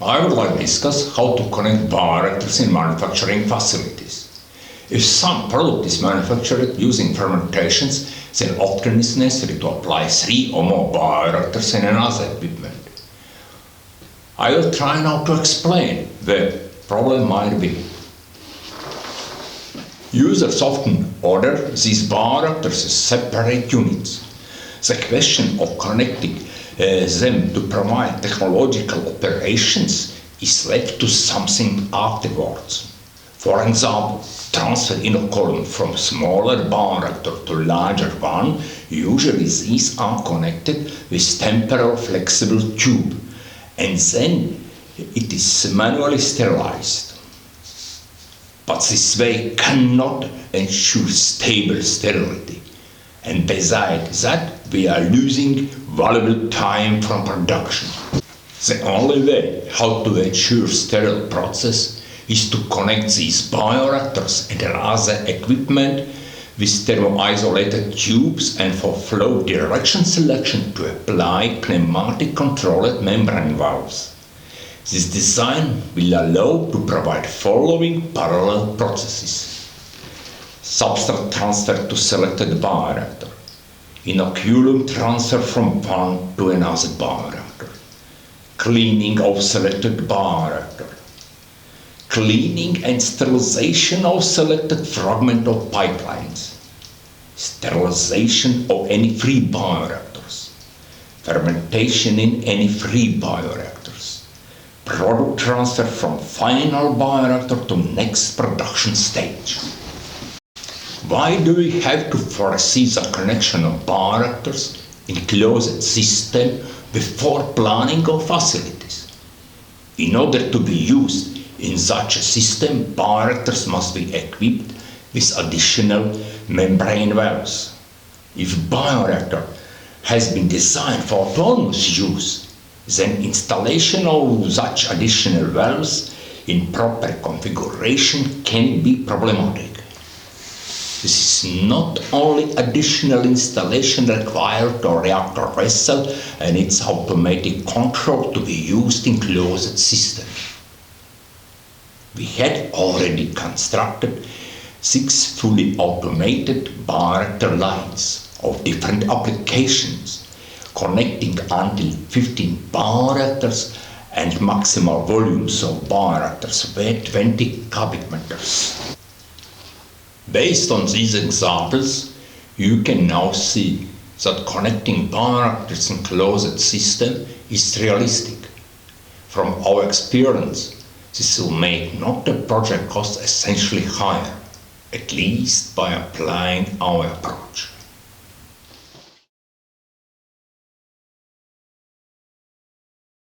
I would like to discuss how to connect bioreactors in manufacturing facilities. If some product is manufactured using fermentations, then often it's necessary to apply 3 or more bioreactors in another equipment. I will try now to explain the problem might be. Users often order these bioreactors as separate units. The question of connecting them to provide technological operations is left to something afterwards. For example, transfer in a column from smaller bioreactor to larger one, usually these are connected with temporal flexible tube, and then it is manually sterilized. But this way cannot ensure stable sterility, and besides that we are losing valuable time from production. The only way how to ensure sterile process is to connect these bioreactors and other equipment with thermo-isolated tubes, and for flow direction selection to apply pneumatic controlled membrane valves. This design will allow to provide following parallel processes: substrate transfer to selected bioreactor, inoculum transfer from one to another bioreactor, cleaning of selected bioreactor, cleaning and sterilization of selected fragment of pipelines, sterilization of any free bioreactors, fermentation in any free bioreactors, product transfer from final bioreactor to next production stage. Why do we have to foresee the connection of bioreactors in closed system before planning of facilities? In order to be used in such a system, bioreactors must be equipped with additional membrane valves. If bioreactor has been designed for autonomous use, then installation of such additional valves in proper configuration can be problematic. This is not only additional installation required to reactor vessel and its automatic control to be used in closed system. We had already constructed 6 fully automated bioreactor lines of different applications, connecting until 15 bioreactors and maximal volumes of bioreactors were 20 cubic meters. Based on these examples, you can now see that connecting bioreactors in closed system is realistic. From our experience, this will make not the project cost essentially higher, at least by applying our approach.